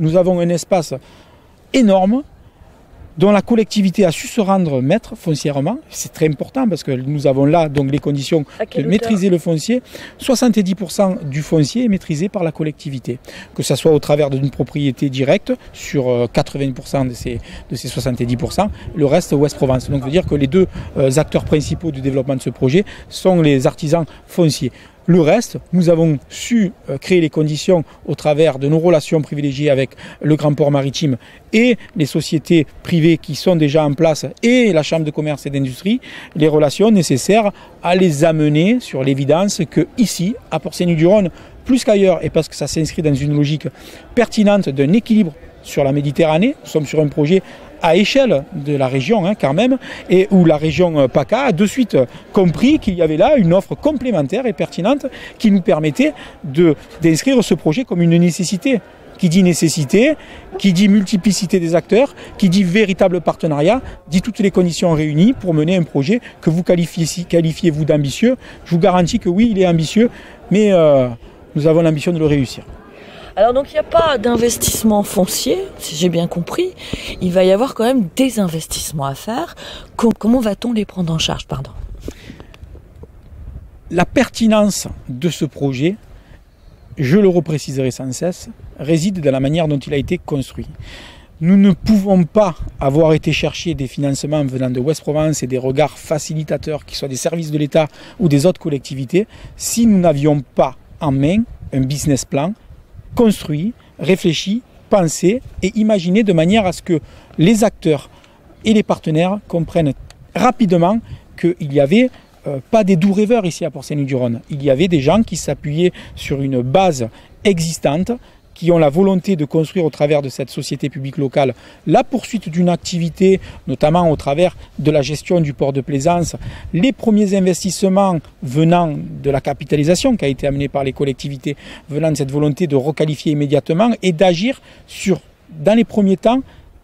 nous avons un espace énorme dont la collectivité a su se rendre maître foncièrement. C'est très important parce que nous avons là donc les conditions de maîtriser le foncier. 70% du foncier est maîtrisé par la collectivité, que ce soit au travers d'une propriété directe sur 80% de ces 70%, le reste Ouest-Provence. Donc ça veut dire que les deux acteurs principaux du développement de ce projet sont les artisans fonciers. Le reste, nous avons su créer les conditions au travers de nos relations privilégiées avec le Grand Port Maritime et les sociétés privées qui sont déjà en place et la Chambre de commerce et d'industrie, les relations nécessaires à les amener sur l'évidence que ici, à Port-Saint-Louis-du-Rhône, plus qu'ailleurs, et parce que ça s'inscrit dans une logique pertinente d'un équilibre sur la Méditerranée, nous sommes sur un projet à échelle de la région quand même, et où la région PACA a de suite compris qu'il y avait là une offre complémentaire et pertinente qui nous permettait d'inscrire ce projet comme une nécessité. Qui dit nécessité, qui dit multiplicité des acteurs, qui dit véritable partenariat, dit toutes les conditions réunies pour mener un projet que vous qualifiez-vous d'ambitieux. Je vous garantis que oui, il est ambitieux, mais nous avons l'ambition de le réussir. Alors donc il n'y a pas d'investissement foncier, si j'ai bien compris. Il va y avoir quand même des investissements à faire. Comment va-t-on les prendre en charge, pardon ? La pertinence de ce projet, je le repréciserai sans cesse, réside dans la manière dont il a été construit. Nous ne pouvons pas avoir été chercher des financements venant de Ouest-Provence et des regards facilitateurs, qui soient des services de l'État ou des autres collectivités, si nous n'avions pas en main un business plan construit, réfléchi, pensé et imaginé de manière à ce que les acteurs et les partenaires comprennent rapidement qu'il n'y avait pas des doux rêveurs ici à Port-Saint-Louis-du-Rhône. Il y avait des gens qui s'appuyaient sur une base existante, qui ont la volonté de construire au travers de cette société publique locale la poursuite d'une activité, notamment au travers de la gestion du port de plaisance, les premiers investissements venant de la capitalisation qui a été amenée par les collectivités, venant de cette volonté de requalifier immédiatement et d'agir sur, dans les premiers temps,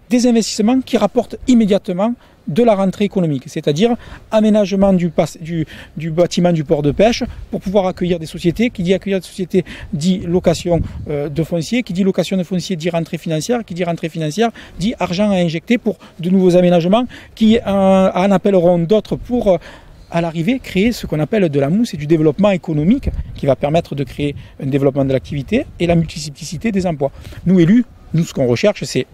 des investissements qui rapportent immédiatement de la rentrée économique, c'est-à-dire aménagement du bâtiment du port de pêche pour pouvoir accueillir des sociétés. Qui dit accueillir des sociétés dit location de foncier, qui dit location de foncier dit rentrée financière, qui dit rentrée financière dit argent à injecter pour de nouveaux aménagements qui en appelleront d'autres pour à l'arrivée créer ce qu'on appelle de la mousse et du développement économique qui va permettre de créer un développement de l'activité et la multiplicité des emplois. Nous élus, nous ce qu'on recherche c'est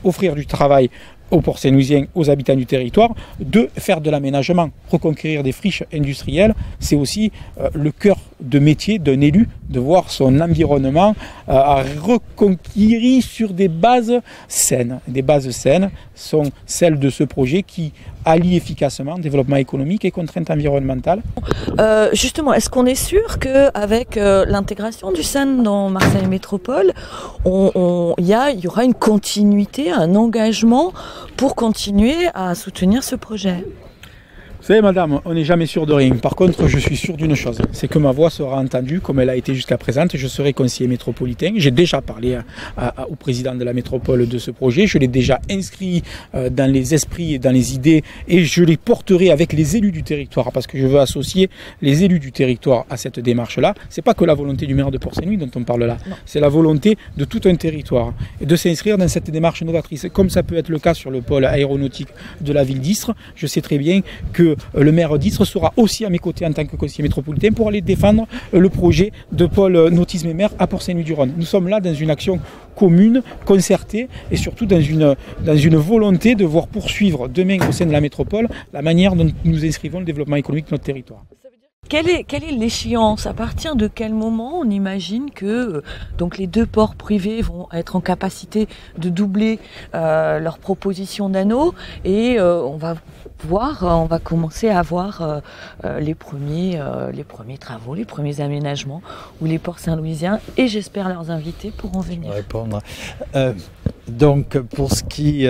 offrir du travail aux Port-Saint-Louisiens, aux habitants du territoire, de faire de l'aménagement, reconquérir des friches industrielles. C'est aussi le cœur de métier d'un élu, de voir son environnement reconquérir sur des bases saines. Des bases saines sont celles de ce projet qui allie efficacement développement économique et contraintes environnementales. Justement, est-ce qu'on est sûr qu'avec l'intégration du SEN dans Marseille Métropole, il y aura une continuité, un engagement pour continuer à soutenir ce projet ? Vous savez, madame, on n'est jamais sûr de rien. Par contre, je suis sûr d'une chose, c'est que ma voix sera entendue comme elle a été jusqu'à présent. Je serai conseiller métropolitain. J'ai déjà parlé au président de la métropole de ce projet. Je l'ai déjà inscrit dans les esprits et dans les idées et je les porterai avec les élus du territoire parce que je veux associer les élus du territoire à cette démarche-là. C'est pas que la volonté du maire de Port-Saint-Louis dont on parle là. C'est la volonté de tout un territoire et de s'inscrire dans cette démarche novatrice. Comme ça peut être le cas sur le pôle aéronautique de la ville d'Istres, je sais très bien que le maire d'Istres sera aussi à mes côtés en tant que conseiller métropolitain pour aller défendre le projet de pôle nautisme et mer à Port-Saint-Louis-du-Rhône. Nous sommes là dans une action commune, concertée et surtout dans une volonté de voir poursuivre demain au sein de la métropole la manière dont nous inscrivons le développement économique de notre territoire. Quelle est l'échéance ? À partir de quel moment on imagine que donc les deux ports privés vont être en capacité de doubler leur proposition d'anneaux et on va commencer à voir les premiers travaux, les premiers aménagements où les ports saint-louisiens et j'espère leurs invités pourront venir. Répondre. Donc pour ce qui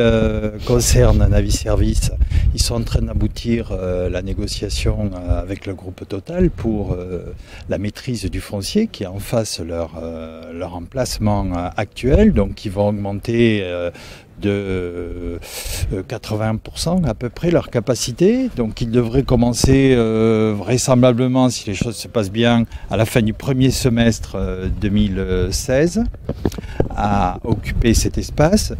concerne Naviservice, ils sont en train d'aboutir la négociation avec le groupe Total pour la maîtrise du foncier qui est en face leur emplacement actuel, donc ils vont augmenter de 80% à peu près leur capacité. Donc ils devraient commencer vraisemblablement, si les choses se passent bien, à la fin du premier semestre 2016 à occuper cet espace.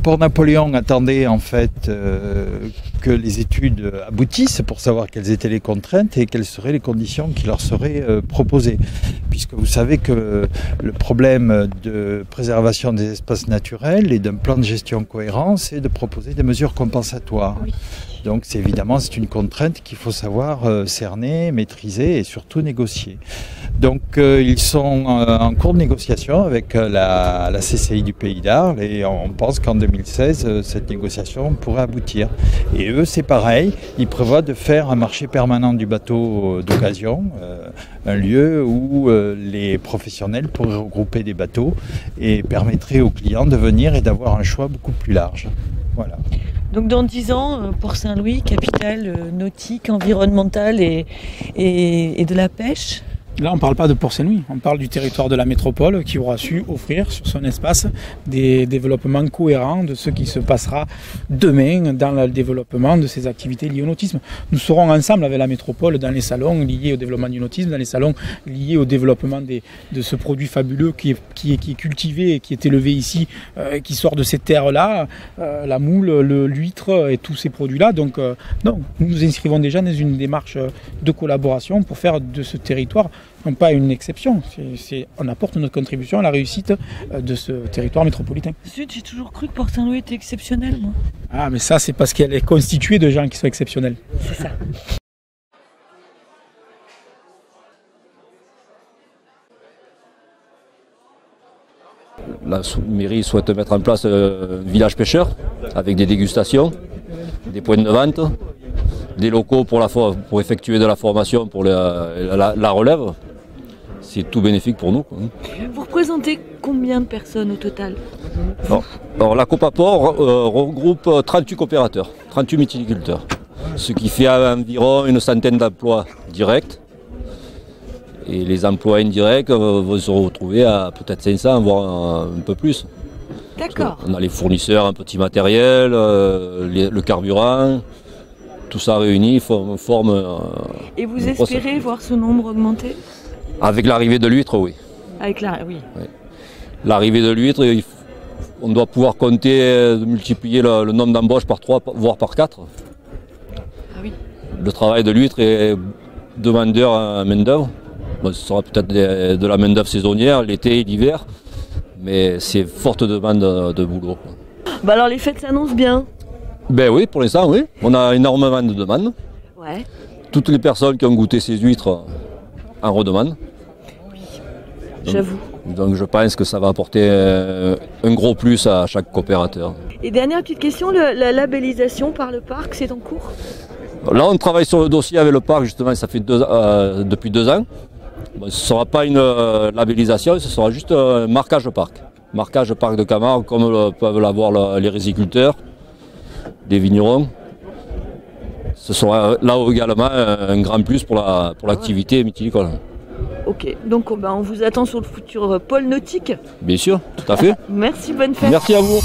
Port Napoléon attendait en fait que les études aboutissent pour savoir quelles étaient les contraintes et quelles seraient les conditions qui leur seraient proposées. Puisque vous savez que le problème de préservation des espaces naturels et d'un plan de gestion cohérent, c'est de proposer des mesures compensatoires. Oui. Donc c'est une contrainte qu'il faut savoir cerner, maîtriser et surtout négocier. Donc ils sont en cours de négociation avec la CCI du Pays d'Arles et on pense qu'en 2016 cette négociation pourrait aboutir. Et eux c'est pareil, ils prévoient de faire un marché permanent du bateau d'occasion, un lieu où les professionnels pourraient regrouper des bateaux et permettrait aux clients de venir et d'avoir un choix beaucoup plus large. Voilà. Donc dans 10 ans, Port Saint-Louis, capitale nautique, environnementale et de la pêche. Là, on ne parle pas de Port Saint-Louis, on parle du territoire de la métropole qui aura su offrir sur son espace des développements cohérents de ce qui se passera demain dans le développement de ces activités liées au nautisme. Nous serons ensemble avec la métropole dans les salons liés au développement du nautisme, dans les salons liés au développement de ce produit fabuleux qui est cultivé et qui est élevé ici, qui sort de ces terres-là, la moule, l'huître et tous ces produits-là. Donc non, nous nous inscrivons déjà dans une démarche de collaboration pour faire de ce territoire non pas une exception, on apporte notre contribution à la réussite de ce territoire métropolitain. Zut, j'ai toujours cru que Port Saint-Louis était exceptionnel, moi. Ah, mais ça, c'est parce qu'elle est constituée de gens qui sont exceptionnels. C'est ça. La mairie souhaite mettre en place un village pêcheur avec des dégustations, des points de vente, des locaux pour effectuer de la formation pour la relève. C'est tout bénéfique pour nous, quoi. Vous représentez combien de personnes au total? Alors la Copaport regroupe 38 coopérateurs, 38 mytiliculteurs, ce qui fait environ une centaine d'emplois directs. Et les emplois indirects vont se retrouver à peut-être 500, voire un peu plus. D'accord. On a les fournisseurs, un petit matériel, le carburant, tout ça réuni forme. Et vous espérez voir ce nombre augmenter? Avec l'arrivée de l'huître, oui. Oui. L'arrivée de l'huître, on doit pouvoir compter, multiplier le nombre d'embauches par 3, voire par 4. Ah oui. Le travail de l'huître est demandeur à main-d'œuvre. Bon, ce sera peut-être de la main-d'œuvre saisonnière, l'été et l'hiver, mais c'est forte demande de boulot. Bah alors les fêtes s'annoncent bien. Ben oui, pour l'instant, oui. On a énormément de demandes. Ouais. Toutes les personnes qui ont goûté ces huîtres en redemandent. Oui, j'avoue. Donc je pense que ça va apporter un gros plus à chaque coopérateur. Et dernière petite question, la labellisation par le parc, c'est en cours? Là, on travaille sur le dossier avec le parc, justement, ça fait depuis 2 ans. Bon, ce ne sera pas une labellisation, ce sera juste un marquage parc. Marquage parc de Camargue, comme peuvent l'avoir les riziculteurs, les vignerons. Ce sera là également un grand plus pour l'activité mythilicole. Ok, donc on vous attend sur le futur pôle nautique. Bien sûr, tout à fait. Merci, bonne fête. Merci à vous.